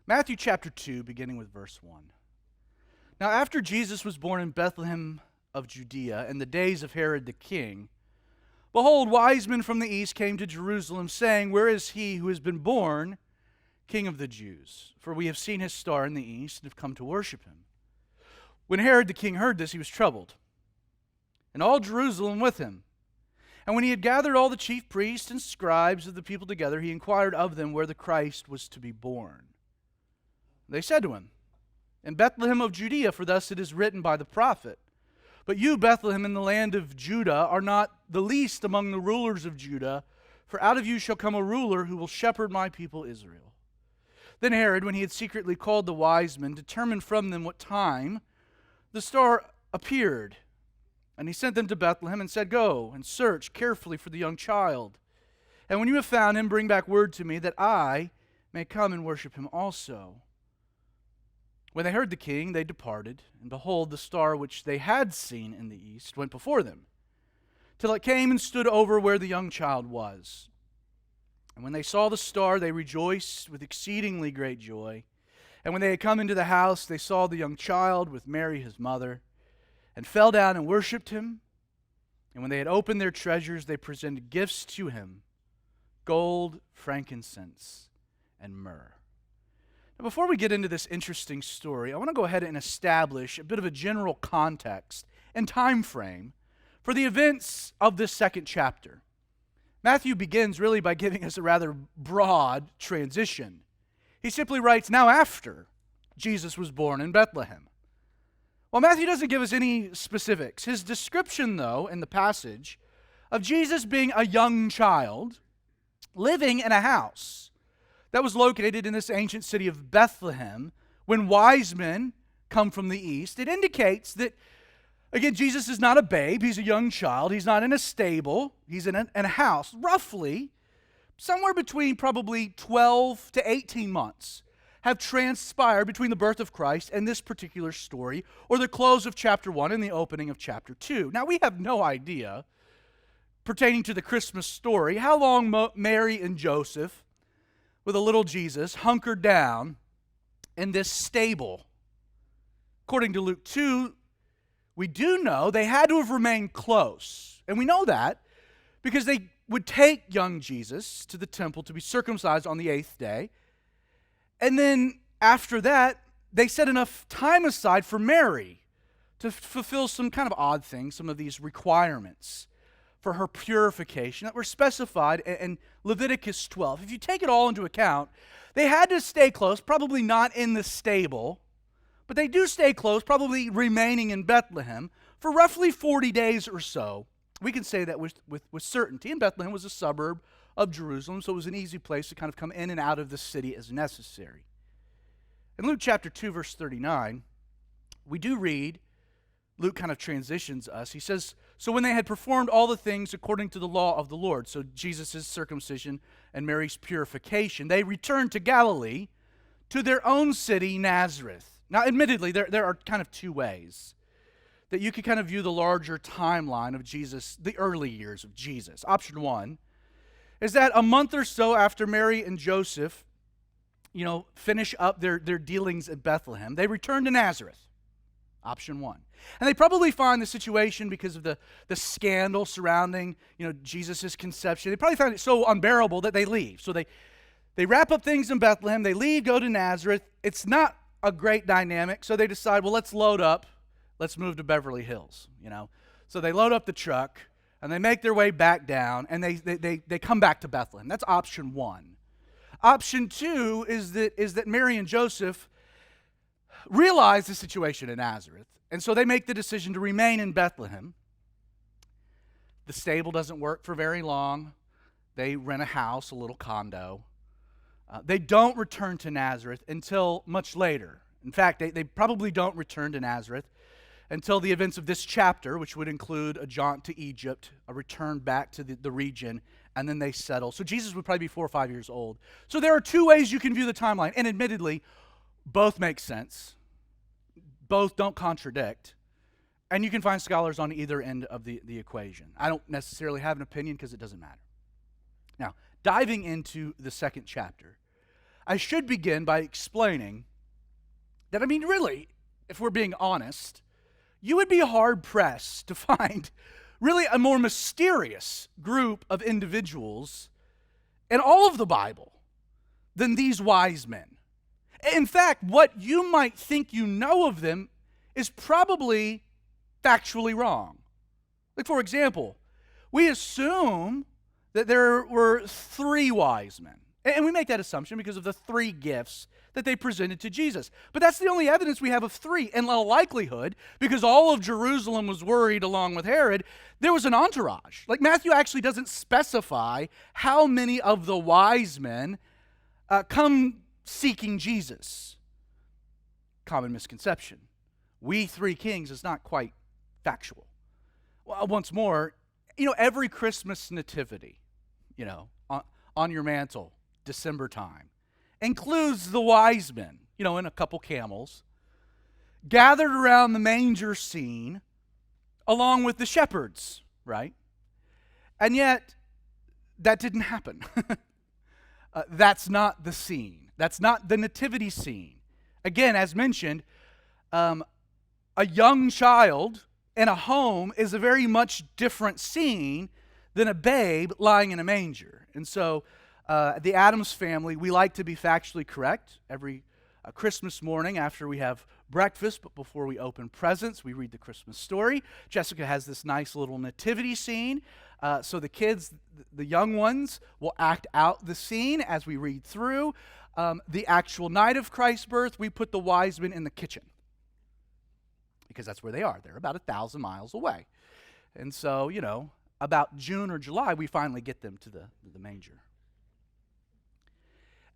Matthew chapter 2, beginning with verse 1. Now after Jesus was born in Bethlehem of Judea in the days of Herod the king, behold, wise men from the east came to Jerusalem, saying, Where is he who has been born King of the Jews? For we have seen his star in the east and have come to worship him. When Herod the king heard this, he was troubled, and all Jerusalem with him. And when he had gathered all the chief priests and scribes of the people together, he inquired of them where the Christ was to be born. They said to him, In Bethlehem of Judea, for thus it is written by the prophet, But you, Bethlehem, in the land of Judah, are not the least among the rulers of Judah, for out of you shall come a ruler who will shepherd my people Israel. Then Herod, when he had secretly called the wise men, determined from them what time the star appeared. And he sent them to Bethlehem and said, Go and search carefully for the young child. And when you have found him, bring back word to me, that I may come and worship him also. When they heard the king, they departed, and behold, the star which they had seen in the east went before them, till it came and stood over where the young child was. And when they saw the star, they rejoiced with exceedingly great joy. And when they had come into the house, they saw the young child with Mary his mother, and fell down and worshipped him. And when they had opened their treasures, they presented gifts to him, gold, frankincense, and myrrh. Now, before we get into this interesting story, I want to go ahead and establish a bit of a general context and time frame for the events of this second chapter. Matthew begins really by giving us a rather broad transition. He simply writes, now after Jesus was born in Bethlehem. Well, Matthew doesn't give us any specifics. His description, though, in the passage of Jesus being a young child living in a house that was located in this ancient city of Bethlehem when wise men come from the east, it indicates that, again, Jesus is not a babe. He's a young child. He's not in a stable. He's in a house. Roughly, somewhere between probably 12 to 18 months have transpired between the birth of Christ and this particular story, or the close of chapter 1 and the opening of chapter 2. Now, we have no idea, pertaining to the Christmas story, how long Mary and Joseph, with a little Jesus, hunkered down in this stable. According to Luke 2, we do know they had to have remained close. And we know that because they would take young Jesus to the temple to be circumcised on the 8th day. And then after that, they set enough time aside for Mary to fulfill some kind of odd things, some of these requirements for her purification that were specified in Leviticus 12. If you take it all into account, they had to stay close, probably not in the stable, but they do stay close, probably remaining in Bethlehem for roughly 40 days or so. We can say that with certainty. And Bethlehem was a suburb of Jerusalem, so it was an easy place to kind of come in and out of the city as necessary. In Luke chapter 2, verse 39, we do read, Luke kind of transitions us. He says, So when they had performed all the things according to the law of the Lord, so Jesus' circumcision and Mary's purification, they returned to Galilee, to their own city, Nazareth. Now, admittedly, there are kind of two ways that you could kind of view the larger timeline of Jesus, the early years of Jesus. Option one is that a month or so after Mary and Joseph, finish up their dealings at Bethlehem, they return to Nazareth. Option one. And they probably find the situation, because of the scandal surrounding, Jesus' conception, they probably find it so unbearable that they leave. So they wrap up things in Bethlehem, they leave, go to Nazareth. It's not a great dynamic, so they decide, well, let's load up, let's move to Beverly Hills, So they load up the truck, and they make their way back down, and they come back to Bethlehem. That's option one. Option two is that Mary and Joseph realize the situation in Nazareth, and so they make the decision to remain in Bethlehem. The stable doesn't work for very long. They rent a house, a little condo. They don't return to Nazareth until much later. In fact, they probably don't return to Nazareth until the events of this chapter, which would include a jaunt to Egypt, a return back to the region, and then they settle. So Jesus would probably be 4 or 5 years old. So there are two ways you can view the timeline, and admittedly, both make sense. Both don't contradict. And you can find scholars on either end of the equation. I don't necessarily have an opinion because it doesn't matter. Now, diving into the second chapter, I should begin by explaining that, really, if we're being honest, you would be hard-pressed to find really a more mysterious group of individuals in all of the Bible than these wise men. In fact, what you might think you know of them is probably factually wrong. Like, for example, we assume that there were 3 wise men. And we make that assumption because of the 3 gifts that they presented to Jesus. But that's the only evidence we have of 3. And in likelihood, because all of Jerusalem was worried along with Herod, there was an entourage. Like, Matthew actually doesn't specify how many of the wise men come seeking Jesus. Common misconception. We 3 kings is not quite factual. Well, once more, every Christmas nativity, on your mantle, December time, includes the wise men, in a couple camels, gathered around the manger scene along with the shepherds, right? And yet, that didn't happen. That's not the scene. That's not the nativity scene. Again, as mentioned, a young child in a home is a very much different scene than a babe lying in a manger. And so, the Addams family, we like to be factually correct. Every Christmas morning after we have breakfast, but before we open presents, we read the Christmas story. Jessica has this nice little nativity scene. So the kids, the young ones, will act out the scene as we read through. The actual night of Christ's birth, we put the wise men in the kitchen, because that's where they are. They're about 1,000 miles away. And so, about June or July, we finally get them to the manger.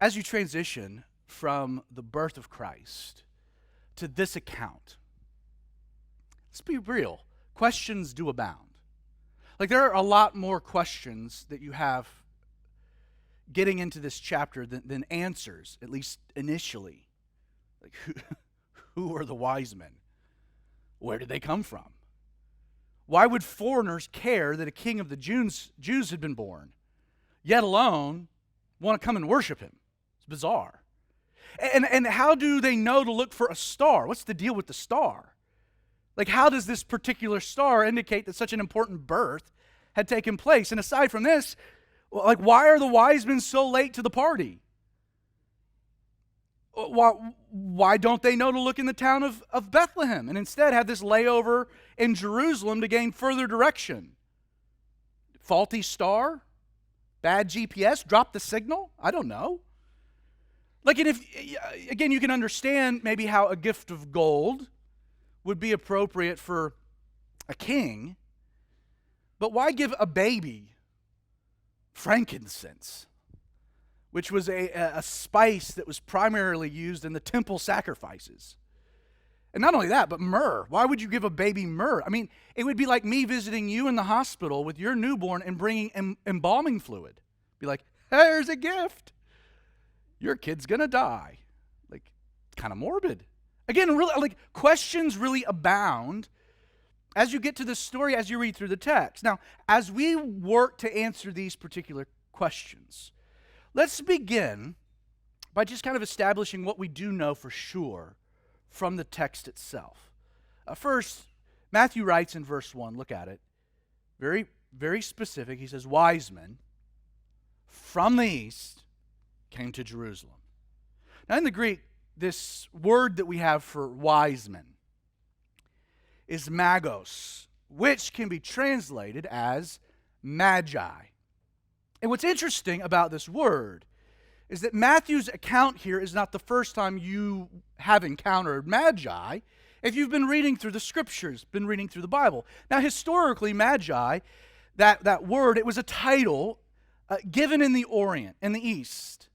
As you transition from the birth of Christ to this account, let's be real, questions do abound. Like, there are a lot more questions that you have getting into this chapter than answers, at least initially. Like, who are the wise men? Where did they come from? Why would foreigners care that a king of the Jews had been born, yet alone want to come and worship him? It's bizarre. And how do they know to look for a star? What's the deal with the star? Like, how does this particular star indicate that such an important birth had taken place? And aside from this, like, why are the wise men so late to the party? Why don't they know to look in the town of Bethlehem and instead have this layover in Jerusalem to gain further direction? Faulty star? Bad GPS? Drop the signal? I don't know. Like, and if, again, you can understand maybe how a gift of gold would be appropriate for a king, but why give a baby frankincense, which was a spice that was primarily used in the temple sacrifices? And not only that, but myrrh. Why would you give a baby myrrh? I mean, it would be like me visiting you in the hospital with your newborn and bringing embalming fluid. Be like, here's a gift. Your kid's gonna die. Like, kind of morbid. Again, really, like, questions really abound as you get to the story, as you read through the text. Now, as we work to answer these particular questions, let's begin by just kind of establishing what we do know for sure from the text itself. First, Matthew writes in verse 1, look at it, very, very specific. He says, wise men from the east came to Jerusalem. Now, in the Greek, this word that we have for wise men is magos, which can be translated as magi. And what's interesting about this word is that Matthew's account here is not the first time you have encountered magi if you've been reading through the scriptures, been reading through the Bible. Now, historically, magi, that word, it was a title given in the Orient, in the East.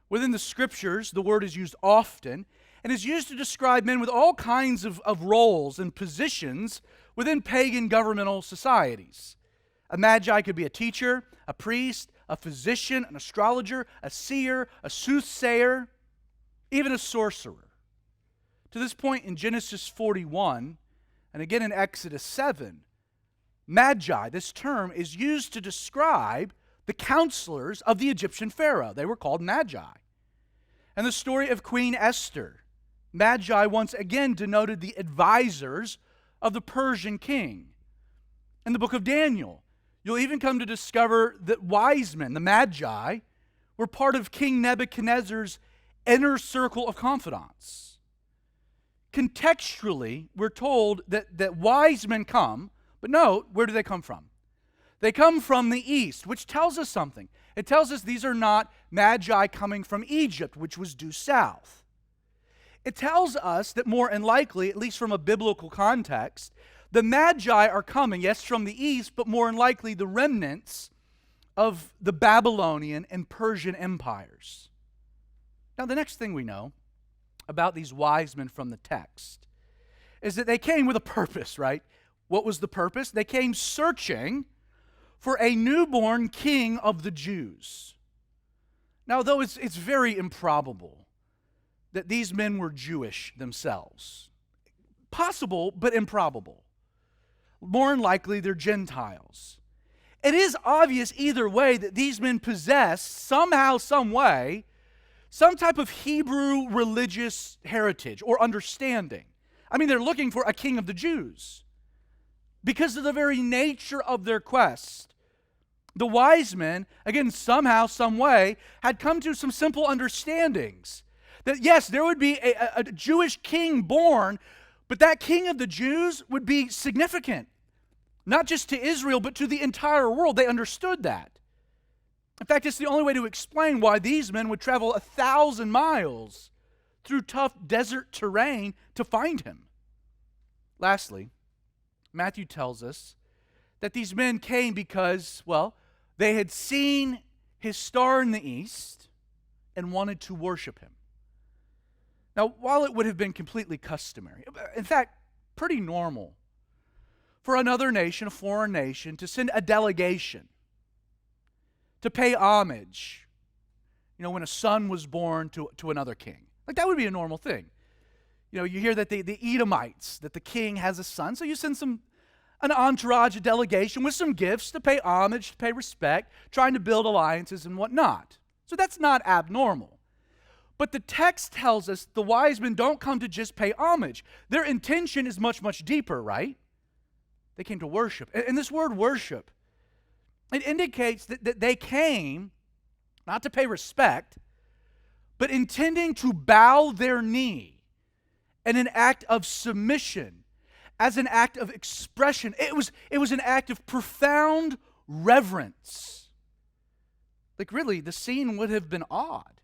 Within the scriptures, the word is used often and is used to describe men with all kinds of roles and positions within pagan governmental societies. A magi could be a teacher, a priest, a physician, an astrologer, a seer, a soothsayer, even a sorcerer. To this point in Genesis 41, and again in Exodus 7, magi, this term, is used to describe the counselors of the Egyptian Pharaoh. They were called magi. and the story of Queen Esther. Magi once again denoted the advisors of the Persian king. In the book of Daniel, you'll even come to discover that wise men, the Magi, were part of King Nebuchadnezzar's inner circle of confidants. Contextually, we're told that wise men come, but note, where do they come from? They come from the east, which tells us something. It tells us these are not Magi coming from Egypt, which was due south. It tells us that more than likely, at least from a biblical context, the Magi are coming, yes, from the east, but more than likely the remnants of the Babylonian and Persian empires. Now, the next thing we know about these wise men from the text is that they came with a purpose, right? What was the purpose? They came searching for a newborn king of the Jews. Now, though it's very improbable that these men were Jewish themselves. Possible, but improbable. More than likely, they're Gentiles. It is obvious either way that these men possess somehow, some way, some type of Hebrew religious heritage or understanding. I mean, they're looking for a king of the Jews. Because of the very nature of their quest, the wise men, again, somehow, some way, had come to some simple understandings. That yes, there would be a Jewish king born, but that king of the Jews would be significant. Not just to Israel, but to the entire world. They understood that. In fact, it's the only way to explain why these men would travel 1,000 miles through tough desert terrain to find him. Lastly, Matthew tells us that these men came because, well, they had seen his star in the east and wanted to worship him. Now, while it would have been completely customary, in fact, pretty normal, for another nation, a foreign nation, to send a delegation to pay homage, when a son was born to another king. Like, that would be a normal thing. You hear that the Edomites, that the king has a son, so you send an entourage, a delegation with some gifts to pay homage, to pay respect, trying to build alliances and whatnot. So that's not abnormal. But the text tells us the wise men don't come to just pay homage. Their intention is much, much deeper, right? They came to worship. And this word worship, it indicates that they came not to pay respect, but intending to bow their knee in an act of submission, as an act of expression. It was an act of profound reverence. Like, really, the scene would have been odd.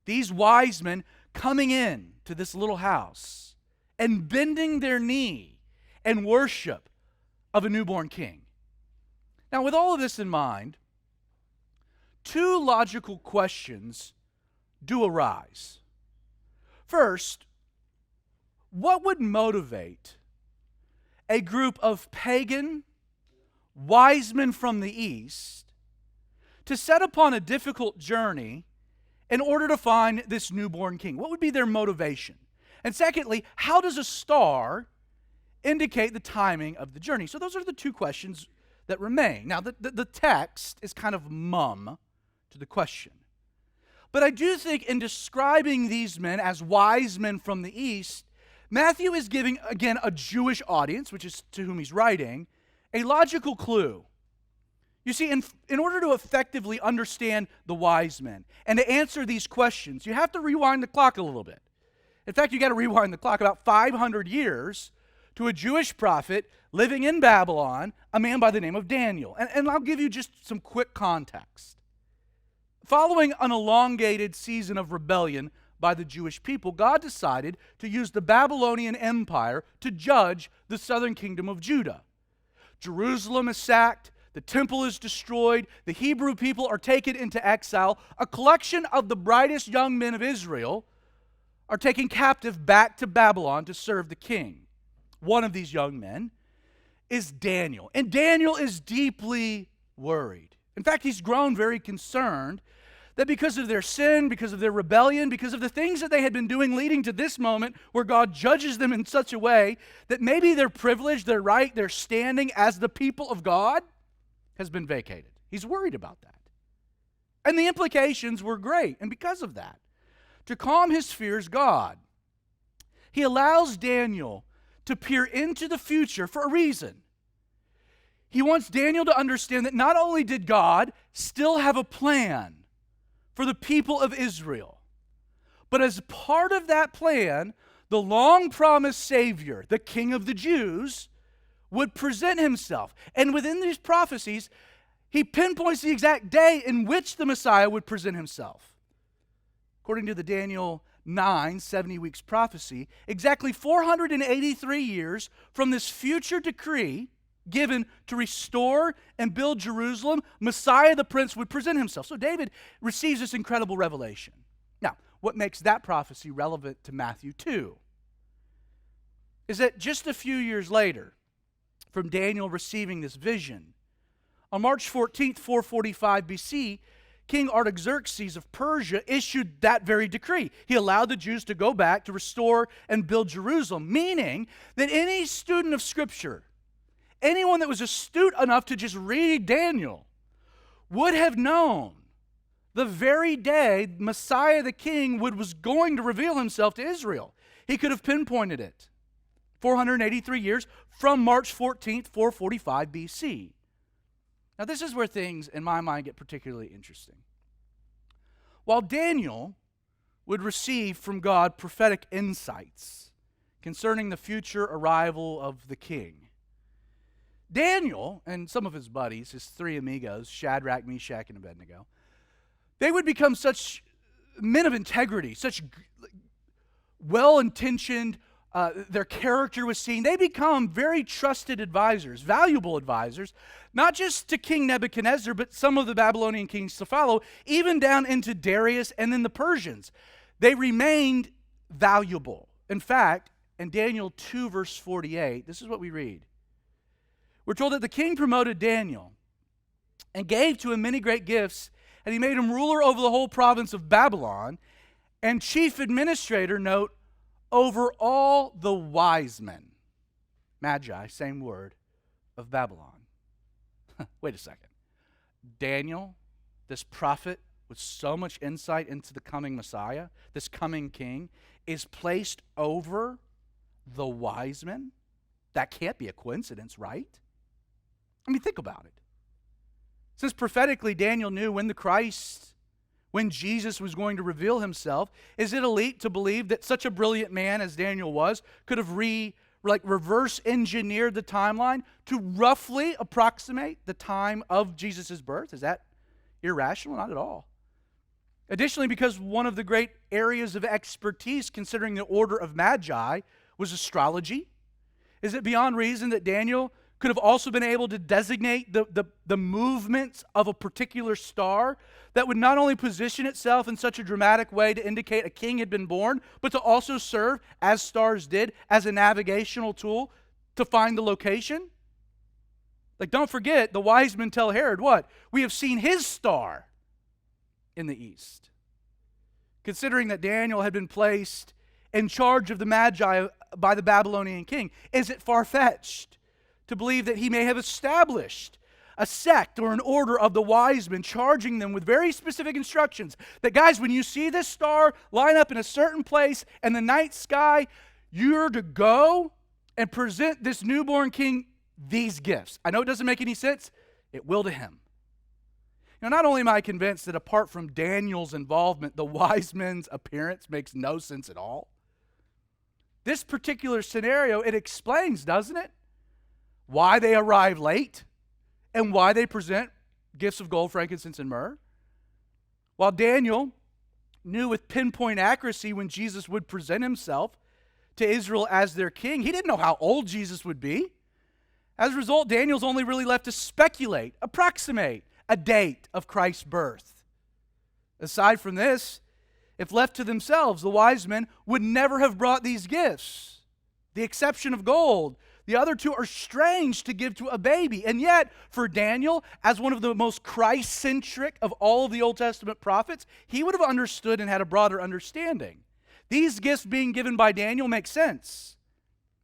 These wise men coming in to this little house and bending their knee and worship of a newborn king. Now, with all of this in mind, two logical questions do arise. First, what would motivate a group of pagan wise men from the east to set upon a difficult journey in order to find this newborn king? What would be their motivation? And secondly, how does a star indicate the timing of the journey? So those are the two questions that remain. Now, the text is kind of mum to the question. But I do think in describing these men as wise men from the east, Matthew is giving, again, a Jewish audience, which is to whom he's writing, a logical clue. You see, in order to effectively understand the wise men and to answer these questions, you have to rewind the clock a little bit. In fact, you got to rewind the clock about 500 years to a Jewish prophet living in Babylon, a man by the name of Daniel. And I'll give you just some quick context. Following an elongated season of rebellion by the Jewish people, God decided to use the Babylonian Empire to judge the southern kingdom of Judah. Jerusalem is sacked, the temple is destroyed, the Hebrew people are taken into exile. A collection of the brightest young men of Israel are taken captive back to Babylon to serve the king. One of these young men is Daniel, and Daniel is deeply worried. In fact, he's grown very concerned that because of their sin, because of their rebellion, because of the things that they had been doing leading to this moment where God judges them in such a way that maybe their privilege, their right, their standing as the people of God has been vacated. He's worried about that. And the implications were great. And because of that, to calm his fears God. He allows Daniel to peer into the future for a reason. He wants Daniel to understand that not only did God still have a plan for the people of Israel, but as part of that plan, the long-promised Savior, the King of the Jews, would present himself. And within these prophecies, he pinpoints the exact day in which the Messiah would present himself. According to the Daniel 9, 70 weeks prophecy, exactly 483 years from this future decree given to restore and build Jerusalem, Messiah the Prince would present himself. So David receives this incredible revelation. Now, what makes that prophecy relevant to Matthew 2 is that just a few years later, from Daniel receiving this vision, on March 14th, 445 BC, King Artaxerxes of Persia issued that very decree. He allowed the Jews to go back to restore and build Jerusalem, meaning that any student of Scripture, anyone that was astute enough to just read Daniel, would have known the very day Messiah the King was going to reveal himself to Israel. He could have pinpointed it. 483 years from March 14th, 445 BC. Now, this is where things, in my mind, get particularly interesting. While Daniel would receive from God prophetic insights concerning the future arrival of the king, Daniel and some of his buddies, his three amigos, Shadrach, Meshach, and Abednego, they would become such men of integrity, such well-intentioned, their character was seen. They become very trusted advisors, valuable advisors, not just to King Nebuchadnezzar, but some of the Babylonian kings to follow, even down into Darius and then the Persians. They remained valuable. In fact, in Daniel 2, verse 48, this is what we read. We're told that the king promoted Daniel and gave to him many great gifts, and he made him ruler over the whole province of Babylon and chief administrator, note, over all the wise men, magi, same word, of Babylon. Wait a second. Daniel, this prophet with so much insight into the coming Messiah, this coming king, is placed over the wise men? That can't be a coincidence, right? I mean, think about it. Since prophetically Daniel knew when Jesus was going to reveal himself, is it elite to believe that such a brilliant man as Daniel was could have reverse engineered the timeline to roughly approximate the time of Jesus' birth? Is that irrational? Not at all. Additionally, because one of the great areas of expertise considering the order of magi was astrology, is it beyond reason that Daniel could have also been able to designate the movements of a particular star that would not only position itself in such a dramatic way to indicate a king had been born, but to also serve, as stars did, as a navigational tool to find the location? Like, don't forget, the wise men tell Herod what? We have seen his star in the east. Considering that Daniel had been placed in charge of the Magi by the Babylonian king, is it far-fetched to believe that he may have established a sect or an order of the wise men, charging them with very specific instructions that, guys, when you see this star line up in a certain place in the night sky, you're to go and present this newborn king these gifts. I know it doesn't make any sense. It will to him. Now, not only am I convinced that apart from Daniel's involvement, the wise men's appearance makes no sense at all, this particular scenario, it explains, doesn't it, why they arrive late and why they present gifts of gold, frankincense, and myrrh. While Daniel knew with pinpoint accuracy when Jesus would present himself to Israel as their king, he didn't know how old Jesus would be. As a result, Daniel's only really left to speculate, approximate a date of Christ's birth. Aside from this, if left to themselves, the wise men would never have brought these gifts. The exception of gold. The other two are strange to give to a baby. And yet, for Daniel, as one of the most Christ-centric of all of the Old Testament prophets, he would have understood and had a broader understanding. These gifts being given by Daniel make sense.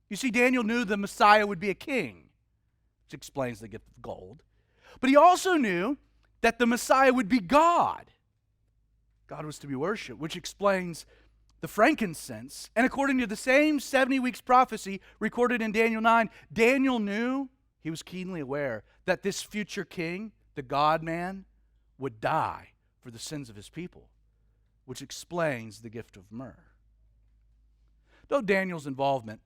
You see, Daniel knew the Messiah would be a king, which explains the gift of gold. But he also knew that the Messiah would be God. God was to be worshipped, which explains the frankincense. And according to the same 70 weeks prophecy recorded in Daniel 9, Daniel knew, he was keenly aware, that this future king, the God-man, would die for the sins of his people, which explains the gift of myrrh. Though Daniel's involvement,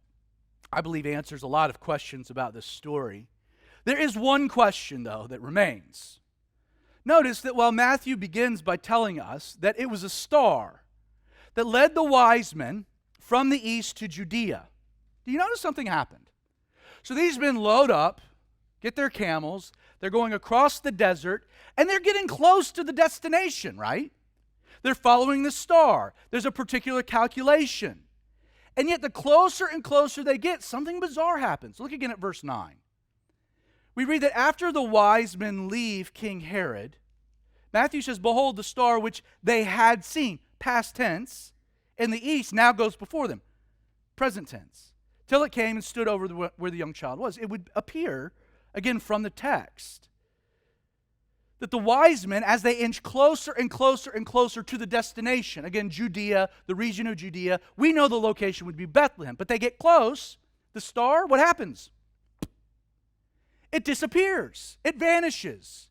I believe, answers a lot of questions about this story, there is one question, though, that remains. Notice that while Matthew begins by telling us that it was a star that led the wise men from the east to Judea, do you notice something happened? So these men load up, get their camels, they're going across the desert, and they're getting close to the destination, right? They're following the star. There's a particular calculation. And yet the closer and closer they get, something bizarre happens. Look again at verse 9. We read that after the wise men leave King Herod, Matthew says, behold, the star which they had seen, past tense, in the east now goes before them, present tense, till it came and stood over where the young child was. It would appear, again from the text, that the wise men, as they inch closer and closer and closer to the destination, again, Judea, the region of Judea, we know the location would be Bethlehem, but they get close, the star, what happens? It disappears. It vanishes.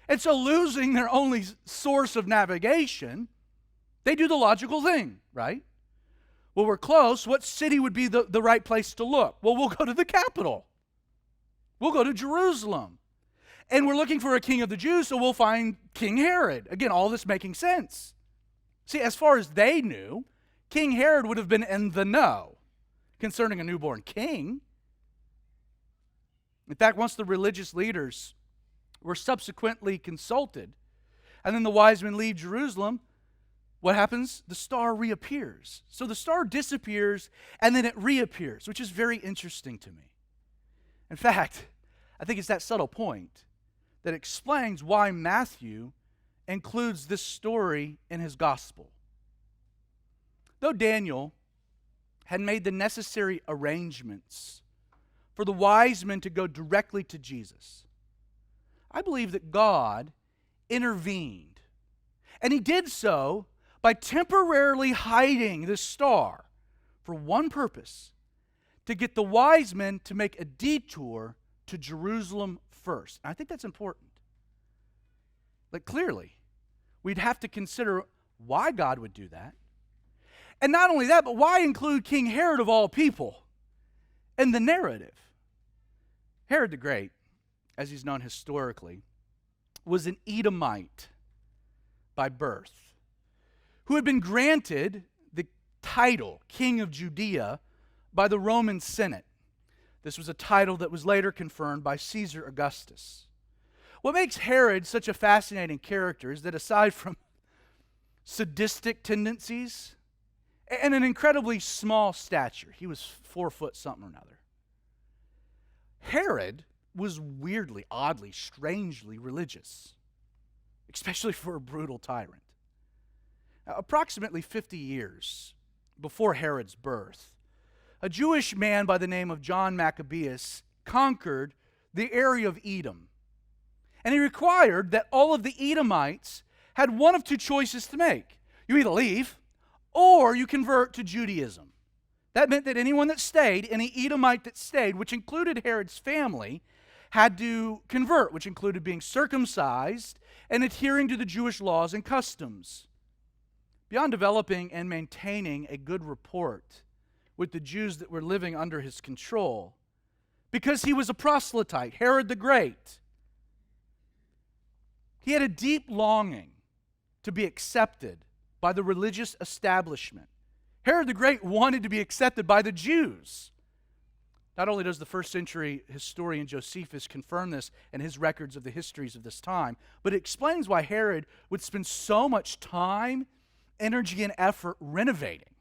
And so losing their only source of navigation, they do the logical thing, right? Well, we're close. What city would be the right place to look? Well, we'll go to the capital. We'll go to Jerusalem. And we're looking for a king of the Jews, so we'll find King Herod. Again, all this making sense. See, as far as they knew, King Herod would have been in the know concerning a newborn king. In fact, once the religious leaders were subsequently consulted, and then the wise men leave Jerusalem, what happens? The star reappears. So the star disappears, and then it reappears, which is very interesting to me. In fact, I think it's that subtle point that explains why Matthew includes this story in his gospel. Though Daniel had made the necessary arrangements for the wise men to go directly to Jesus, I believe that God intervened. And he did so by temporarily hiding this star for one purpose: to get the wise men to make a detour to Jerusalem first. And I think that's important. Like, clearly, we'd have to consider why God would do that. And not only that, but why include King Herod of all people in the narrative? Herod the Great, as he's known historically, was an Edomite by birth, who had been granted the title King of Judea by the Roman Senate. This was a title that was later confirmed by Caesar Augustus. What makes Herod such a fascinating character is that aside from sadistic tendencies and an incredibly small stature, he was 4 foot something or another, Herod was weirdly, oddly, strangely religious, especially for a brutal tyrant. Now, approximately 50 years before Herod's birth, a Jewish man by the name of John Maccabeus conquered the area of Edom. And he required that all of the Edomites had one of two choices to make. You either leave or you convert to Judaism. That meant that anyone that stayed, any Edomite that stayed, which included Herod's family, had to convert, which included being circumcised and adhering to the Jewish laws and customs. Beyond developing and maintaining a good rapport with the Jews that were living under his control, because he was a proselyte, Herod the Great, he had a deep longing to be accepted by the religious establishment. Herod the Great wanted to be accepted by the Jews. Not only does the first century historian Josephus confirm this in his records of the histories of this time, but it explains why Herod would spend so much time, energy, and effort renovating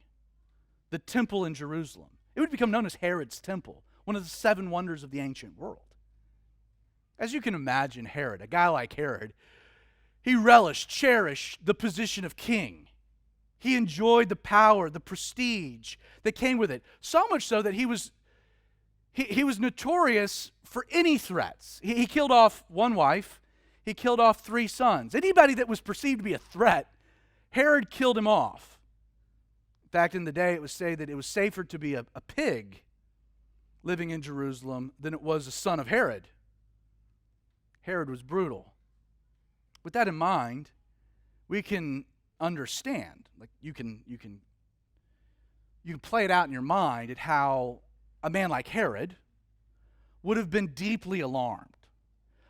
the temple in Jerusalem. It would become known as Herod's Temple, one of the 7 wonders of the ancient world. As you can imagine, Herod, a guy like Herod, he relished, cherished the position of king. He enjoyed the power, the prestige that came with it, so much so that he was notorious for any threats. He killed off one wife. He killed off 3 sons. Anybody that was perceived to be a threat, Herod killed him off. Back in the day, it was said that it was safer to be a pig living in Jerusalem than it was a son of Herod. Herod was brutal. With that in mind, we can understand, like you can play it out in your mind at how a man like Herod would have been deeply alarmed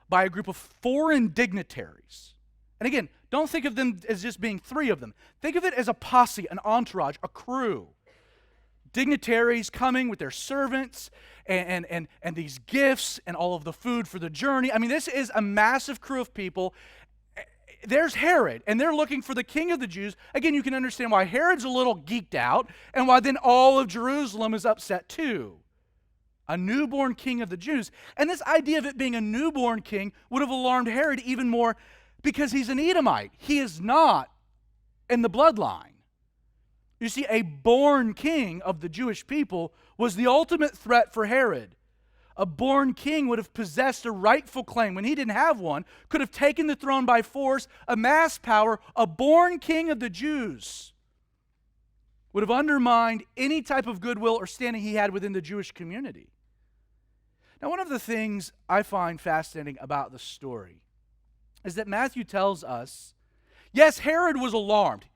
by a group of foreign dignitaries. And again, don't think of them as just being three of them. Think of it as a posse, an entourage, a crew. Dignitaries coming with their servants and these gifts and all of the food for the journey. I mean, this is a massive crew of people. There's Herod, and they're looking for the king of the Jews. Again, you can understand why Herod's a little geeked out and why then all of Jerusalem is upset too. A newborn king of the Jews. And this idea of it being a newborn king would have alarmed Herod even more because he's an Edomite. He is not in the bloodline. You see, a born king of the Jewish people was the ultimate threat for Herod. A born king would have possessed a rightful claim when he didn't have one, could have taken the throne by force, amassed power. A born king of the Jews would have undermined any type of goodwill or standing he had within the Jewish community. Now, one of the things I find fascinating about the story is that Matthew tells us, yes, Herod was alarmed,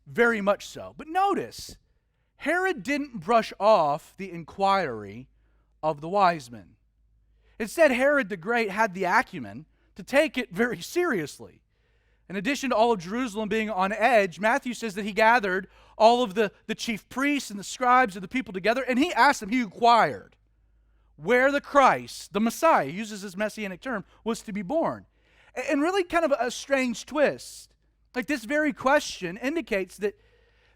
very much so. But notice, Herod didn't brush off the inquiry of the wise men. Instead, Herod the Great had the acumen to take it very seriously. In addition to all of Jerusalem being on edge, Matthew says that he gathered all of the chief priests and the scribes and the people together, and he asked them, he inquired, where the Christ, the Messiah, he uses this messianic term, was to be born. And really kind of a strange twist. Like this very question indicates that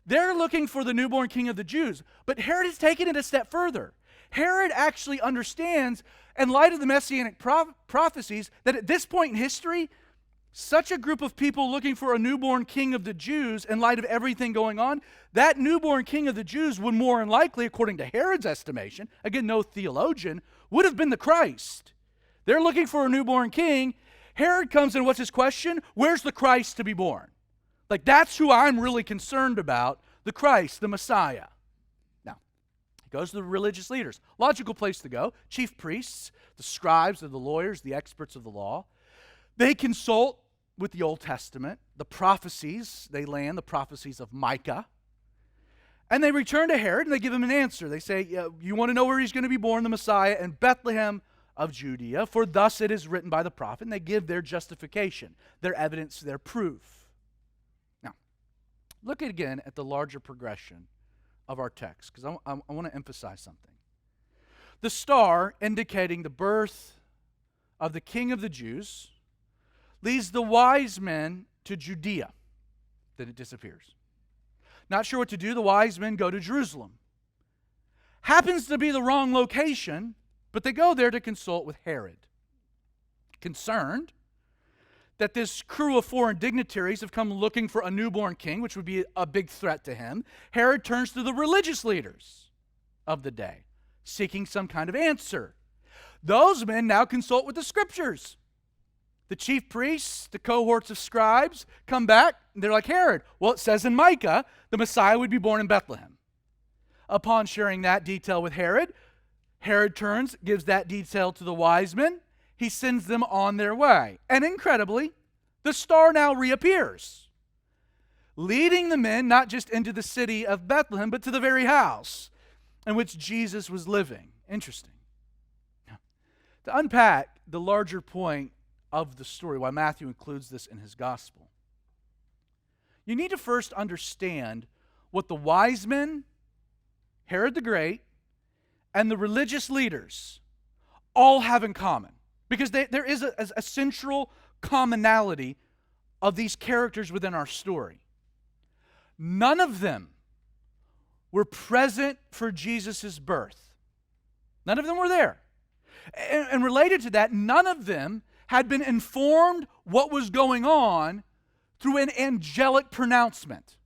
they're looking for the newborn king of the Jews, but Herod has taken it a step further. Herod actually understands, in light of the messianic prophecies, that at this point in history, such a group of people looking for a newborn king of the Jews, in light of everything going on, that newborn king of the Jews would more than likely, according to Herod's estimation, again, no theologian, would have been the Christ. They're looking for a newborn king. Herod comes in, what's his question? Where's the Christ to be born? Like, that's who I'm really concerned about, the Christ, the Messiah. Now, he goes to the religious leaders. Logical place to go. Chief priests, the scribes, the lawyers, the experts of the law. They consult with the Old Testament, the prophecies, they land the prophecies of Micah. And they return to Herod and they give him an answer. They say, you want to know where he's going to be born, the Messiah, in Bethlehem of Judea, for thus it is written by the prophet. And they give their justification, their evidence, their proof. Now, look again at the larger progression of our text, because I want to emphasize something. The star indicating the birth of the King of the Jews leads the wise men to Judea. Then it disappears. Not sure what to do, the wise men go to Jerusalem. Happens to be the wrong location, but they go there to consult with Herod. Concerned that this crew of foreign dignitaries have come looking for a newborn king, which would be a big threat to him, Herod turns to the religious leaders of the day, seeking some kind of answer. Those men now consult with the scriptures. The chief priests, the cohorts of scribes, come back, and they're like, Herod, well, it says in Micah, the Messiah would be born in Bethlehem. Upon sharing that detail with Herod, Herod turns, gives that detail to the wise men. He sends them on their way. And incredibly, the star now reappears, leading the men not just into the city of Bethlehem, but to the very house in which Jesus was living. Interesting. Now, to unpack the larger point of the story, why Matthew includes this in his gospel, you need to first understand what the wise men, Herod the Great, and the religious leaders all have in common. Because there is a central commonality of these characters within our story. None of them were present for Jesus' birth. None of them were there. And related to that, none of them had been informed what was going on through an angelic pronouncement,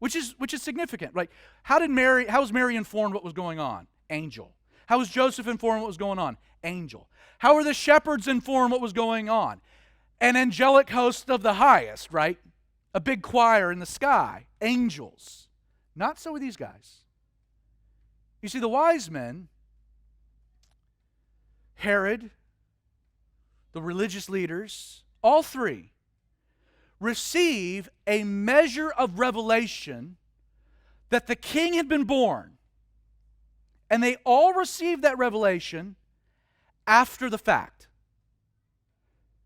which is significant. Right? How was Mary informed what was going on? Angel. How was Joseph informed what was going on? Angel. How were the shepherds informed what was going on? An angelic host of the highest, right? a big choir in the sky, angels. Not so with these guys. You see, the wise men, Herod, the religious leaders, all three receive a measure of revelation that the king had been born. And they all received that revelation after the fact.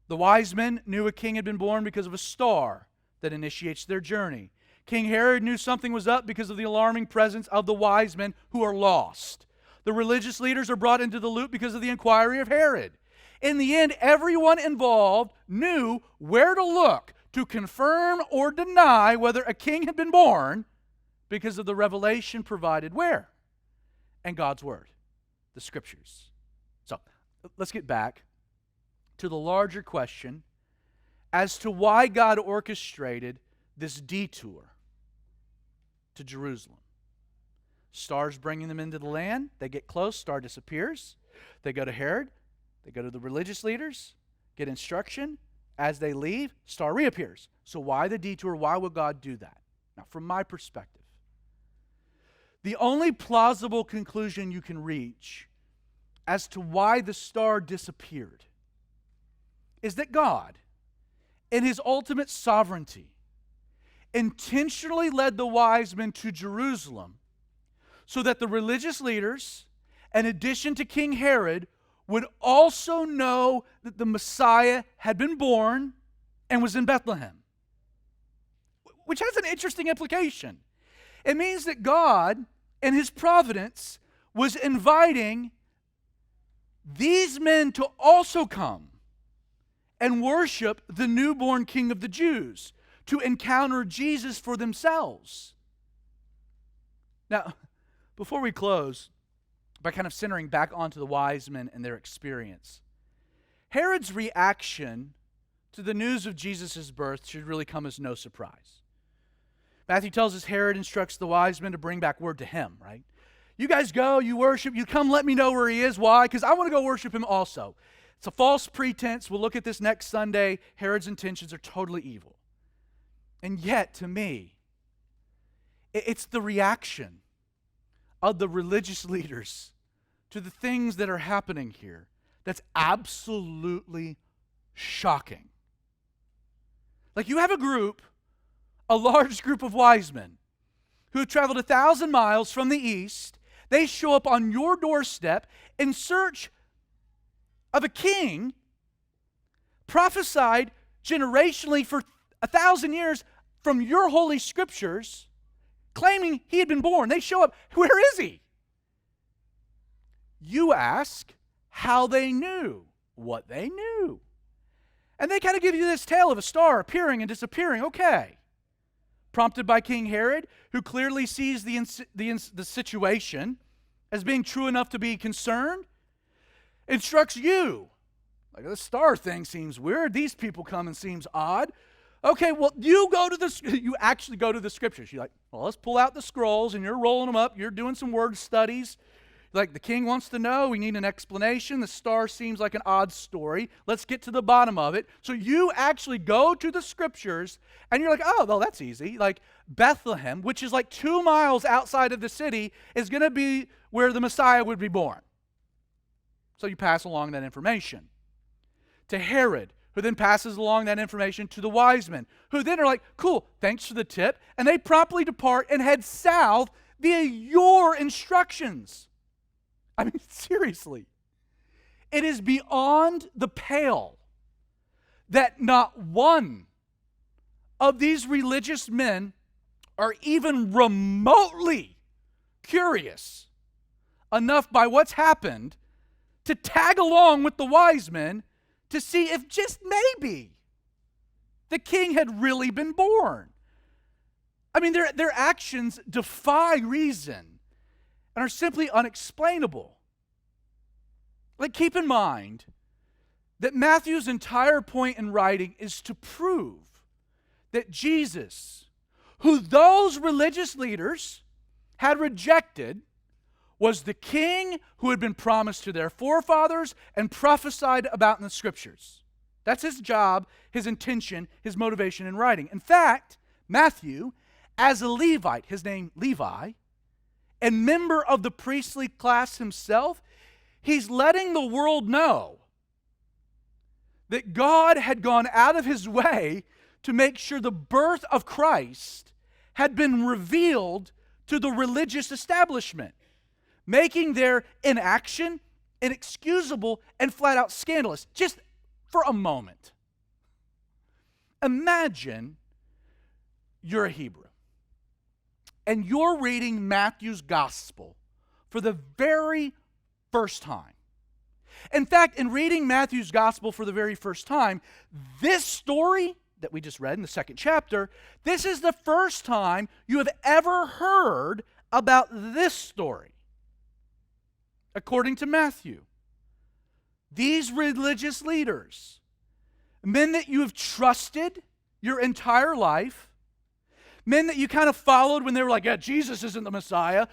The wise men knew a king had been born because of a star that initiates their journey. King Herod knew something was up because of the alarming presence of the wise men who are lost. The religious leaders are brought into the loop because of the inquiry of Herod. In the end, everyone involved knew where to look to confirm or deny whether a king had been born because of the revelation provided where? In God's Word, the Scriptures. So, let's get back to the larger question as to why God orchestrated this detour to Jerusalem. Star's bringing them into the land. They get close. Star disappears. They go to Herod. They go to the religious leaders, get instruction. As they leave, star reappears. So why the detour? Why would God do that? Now, from my perspective, the only plausible conclusion you can reach as to why the star disappeared is that God, in His ultimate sovereignty, intentionally led the wise men to Jerusalem so that the religious leaders, in addition to King Herod, would also know that the Messiah had been born and was in Bethlehem. Which has an interesting implication. It means that God, in His providence, was inviting these men to also come and worship the newborn King of the Jews, to encounter Jesus for themselves. Now, before we close, by kind of centering back onto the wise men and their experience, Herod's reaction to the news of Jesus' birth should really come as no surprise. Matthew tells us Herod instructs the wise men to bring back word to him, right? You guys go, you worship, you come let me know where he is. Why? Because I want to go worship him also. It's a false pretense. We'll look at this next Sunday. Herod's intentions are totally evil. And yet, to me, it's the reaction of the religious leaders to the things that are happening here that's absolutely shocking. Like, you have a large group of wise men who have traveled 1,000 miles from the east. They show up on your doorstep in search of a king prophesied generationally for 1,000 years from your holy scriptures, claiming he had been born. They show up. Where is he? You ask how they knew what they knew. And they kind of give you this tale of a star appearing and disappearing. Okay. Prompted by King Herod, who clearly sees the situation as being true enough to be concerned, instructs you. Like, this star thing seems weird. These people come and seems odd. Okay, well, you actually go to the scriptures. You're like, well, let's pull out the scrolls, and you're rolling them up. You're doing some word studies. Like, the king wants to know. We need an explanation. The star seems like an odd story. Let's get to the bottom of it. So you actually go to the scriptures, and you're like, oh, well, that's easy. Like, Bethlehem, which is like 2 miles outside of the city, is going to be where the Messiah would be born. So you pass along that information to Herod, who then passes along that information to the wise men, who then are like, cool, thanks for the tip. And they promptly depart and head south via your instructions. I mean, seriously. It is beyond the pale that not one of these religious men are even remotely curious enough by what's happened to tag along with the wise men to see if just maybe the king had really been born. I mean, their actions defy reason and are simply unexplainable. Like, keep in mind that Matthew's entire point in writing is to prove that Jesus, who those religious leaders had rejected, was the king who had been promised to their forefathers and prophesied about in the scriptures. That's his job, his intention, his motivation in writing. In fact, Matthew, as a Levite, his name Levi, and member of the priestly class himself, he's letting the world know that God had gone out of his way to make sure the birth of Christ had been revealed to the religious establishment, making their inaction inexcusable and flat out scandalous. Just for a moment, imagine you're a Hebrew and you're reading Matthew's gospel for the very first time. In fact, in reading Matthew's gospel for the very first time, this story that we just read in the second chapter, this is the first time you have ever heard about this story. According to Matthew, these religious leaders, men that you have trusted your entire life, men that you kind of followed when they were like, yeah, Jesus isn't the Messiah,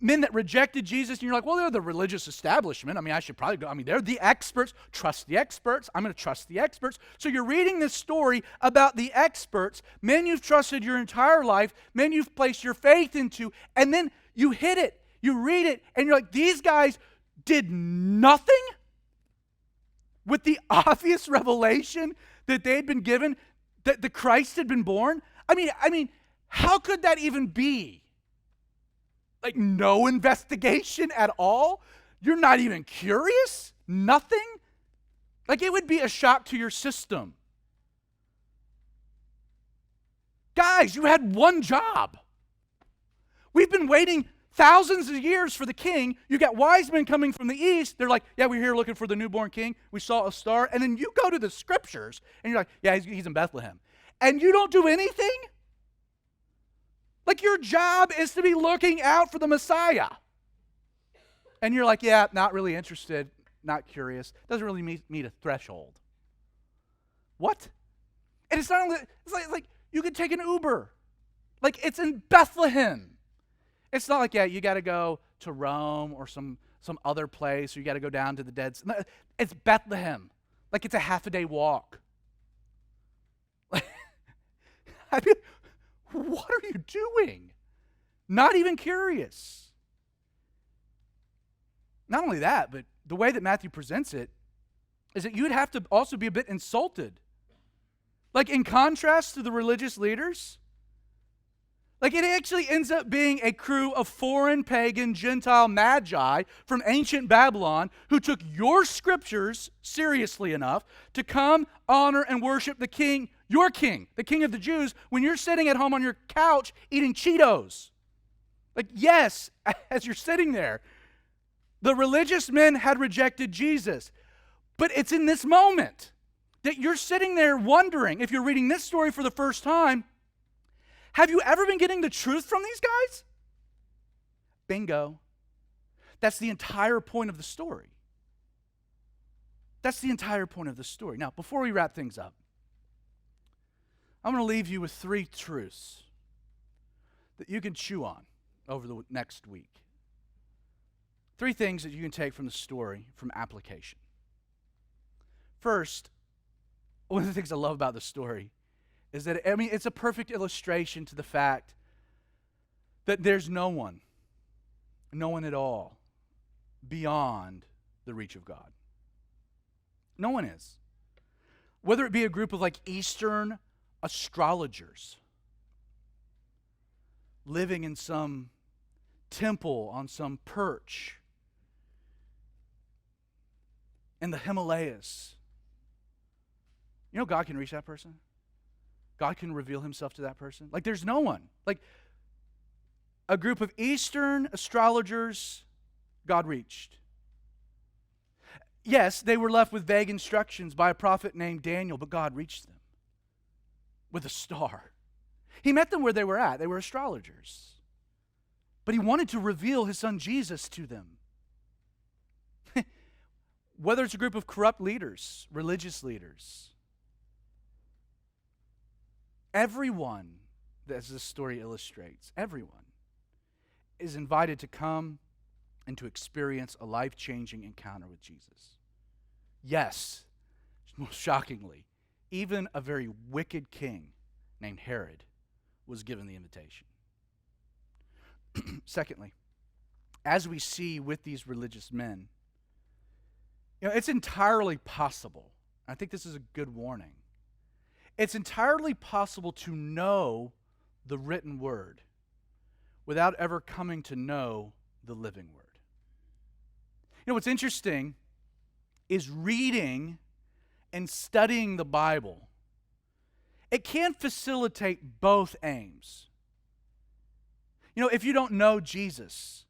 men that rejected Jesus, and you're like, well, they're the religious establishment. I mean, I should probably go. I mean, they're the experts. Trust the experts. I'm going to trust the experts. So you're reading this story about the experts, men you've trusted your entire life, men you've placed your faith into, and then you hit it. You read it, and you're like, these guys did nothing with the obvious revelation that they had been given, that the Christ had been born. I mean, how could that even be? Like, no investigation at all? You're not even curious? Nothing? Like, it would be a shock to your system. Guys, you had one job. We've been waiting thousands of years for the king. You got wise men coming from the east. They're like, yeah, we're here looking for the newborn king. We saw a star. And then you go to the scriptures, and you're like, yeah, he's in Bethlehem. And you don't do anything? Like, your job is to be looking out for the Messiah. And you're like, yeah, not really interested, not curious. Doesn't really meet a threshold. What? And it's not only, it's like you could take an Uber. Like, it's in Bethlehem. It's not like, yeah, you got to go to Rome or some other place, or you got to go down to the dead. No, it's Bethlehem. Like, it's a half-a-day walk. I mean, what are you doing? Not even curious. Not only that, but the way that Matthew presents it is that you'd have to also be a bit insulted. Like, in contrast to the religious leaders, like, it actually ends up being a crew of foreign, pagan, Gentile magi from ancient Babylon who took your scriptures seriously enough to come, honor, and worship the king, your king, the king of the Jews, when you're sitting at home on your couch eating Cheetos. Like, yes, as you're sitting there, the religious men had rejected Jesus. But it's in this moment that you're sitting there wondering, if you're reading this story for the first time, have you ever been getting the truth from these guys? Bingo. That's the entire point of the story. That's the entire point of the story. Now, before we wrap things up, I'm going to leave you with 3 truths that you can chew on over the next week. 3 things that you can take from the story, from application. First, one of the things I love about the story is that, it's a perfect illustration to the fact that there's no one at all, beyond the reach of God. No one is. Whether it be a group of like Eastern astrologers living in some temple on some perch in the Himalayas. You know, God can reach that person. God can reveal himself to that person. Like, there's no one. Like, a group of Eastern astrologers, God reached. Yes, they were left with vague instructions by a prophet named Daniel, but God reached them with a star. He met them where they were at. They were astrologers. But he wanted to reveal his son Jesus to them. Whether it's a group of corrupt leaders, religious leaders, everyone, as this story illustrates, everyone is invited to come and to experience a life-changing encounter with Jesus. Yes, most shockingly, even a very wicked king named Herod was given the invitation. Secondly, as we see with these religious men, it's entirely possible. I think this is a good warning. It's entirely possible to know the written word without ever coming to know the living word. What's interesting is reading and studying the Bible. It can facilitate both aims. If you don't know Jesus,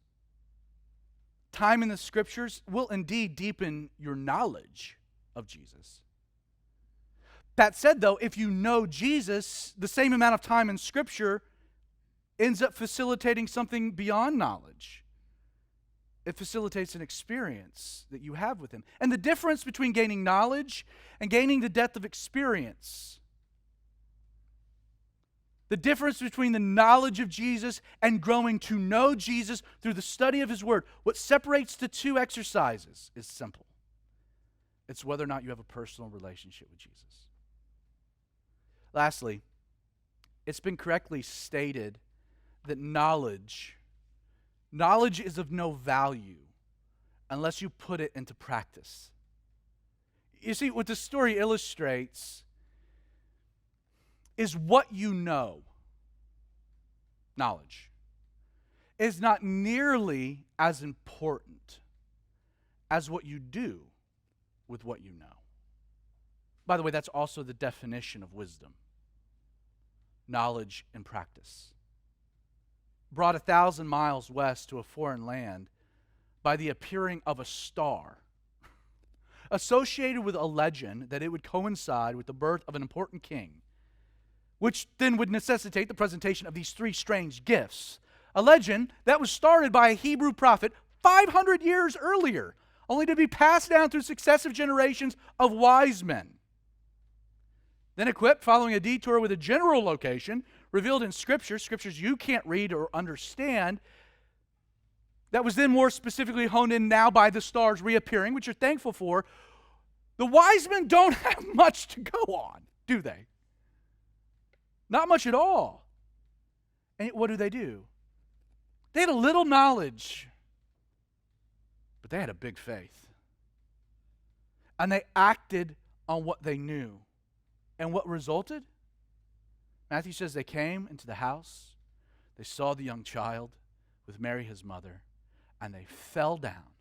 time in the Scriptures will indeed deepen your knowledge of Jesus. That said, though, if you know Jesus, the same amount of time in Scripture ends up facilitating something beyond knowledge. It facilitates an experience that you have with Him. And the difference between gaining knowledge and gaining the depth of experience, the difference between the knowledge of Jesus and growing to know Jesus through the study of His Word, what separates the two exercises is simple. It's whether or not you have a personal relationship with Jesus. Lastly, it's been correctly stated that knowledge is of no value unless you put it into practice. You see, what the story illustrates is what you know, knowledge, is not nearly as important as what you do with what you know. By the way, that's also the definition of wisdom. Knowledge and practice. Brought 1,000 miles west to a foreign land by the appearing of a star, associated with a legend that it would coincide with the birth of an important king, which then would necessitate the presentation of these three strange gifts. A legend that was started by a Hebrew prophet 500 years earlier, only to be passed down through successive generations of wise men. Then equipped, following a detour with a general location revealed in scriptures you can't read or understand, that was then more specifically honed in now by the stars reappearing, which you're thankful for. The wise men don't have much to go on, do they? Not much at all. And what do? They had a little knowledge, but they had a big faith. And they acted on what they knew. And what resulted? Matthew says they came into the house, they saw the young child with Mary his mother, and they fell down,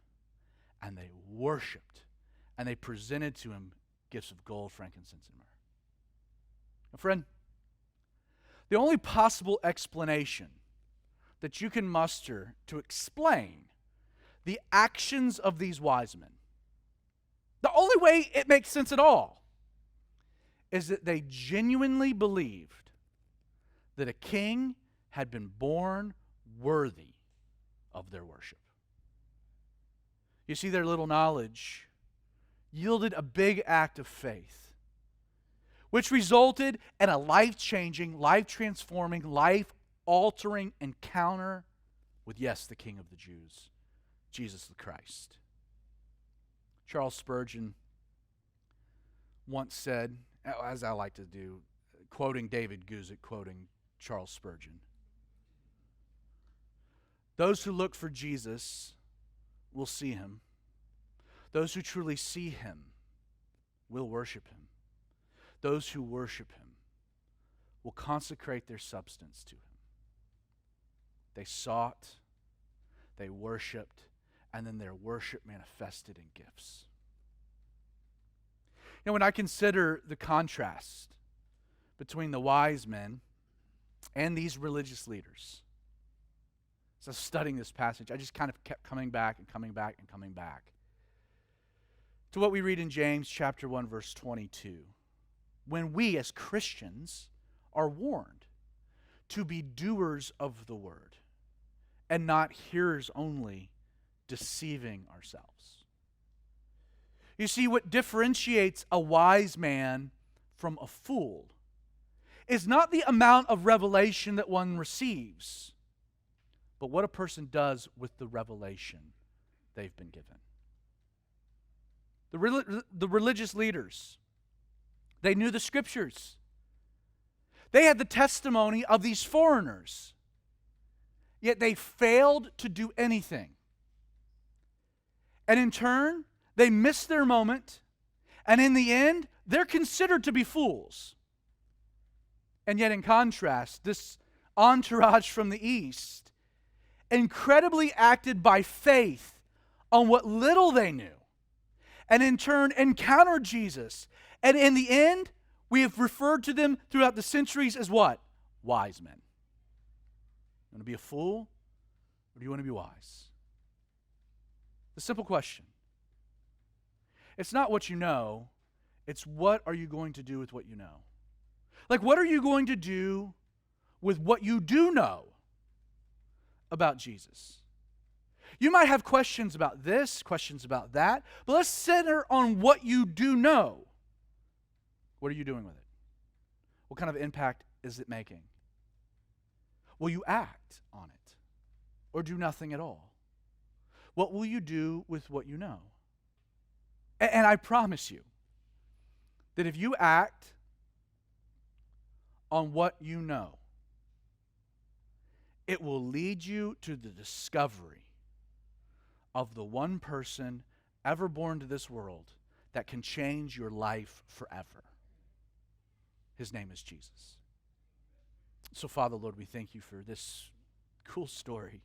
and they worshiped, and they presented to him gifts of gold, frankincense, and myrrh. Now, friend, the only possible explanation that you can muster to explain the actions of these wise men, the only way it makes sense at all, is that they genuinely believed that a king had been born worthy of their worship. You see, their little knowledge yielded a big act of faith, which resulted in a life-changing, life-transforming, life-altering encounter with, yes, the King of the Jews, Jesus the Christ. Charles Spurgeon once said, as I like to do, quoting David Guzik, quoting Charles Spurgeon, "Those who look for Jesus will see Him. Those who truly see Him will worship Him. Those who worship Him will consecrate their substance to Him." They sought, they worshiped, and then their worship manifested in gifts. When I consider the contrast between the wise men and these religious leaders, as I was studying this passage, I just kind of kept coming back and coming back and coming back to what we read in James chapter 1, verse 22, when we as Christians are warned to be doers of the word and not hearers only, deceiving ourselves. You see, what differentiates a wise man from a fool is not the amount of revelation that one receives, but what a person does with the revelation they've been given. The religious leaders, they knew the Scriptures. They had the testimony of these foreigners, yet they failed to do anything. And in turn, they missed their moment, and in the end, they're considered to be fools. And yet, in contrast, this entourage from the east incredibly acted by faith on what little they knew, and in turn encountered Jesus. And in the end, we have referred to them throughout the centuries as what? Wise men. You want to be a fool, or do you want to be wise? The simple question. It's not what you know, it's what are you going to do with what you know? Like, what are you going to do with what you do know about Jesus? You might have questions about this, questions about that, but let's center on what you do know. What are you doing with it? What kind of impact is it making? Will you act on it or do nothing at all? What will you do with what you know? And I promise you that if you act on what you know, it will lead you to the discovery of the one person ever born to this world that can change your life forever. His name is Jesus. So, Father, Lord, we thank you for this cool story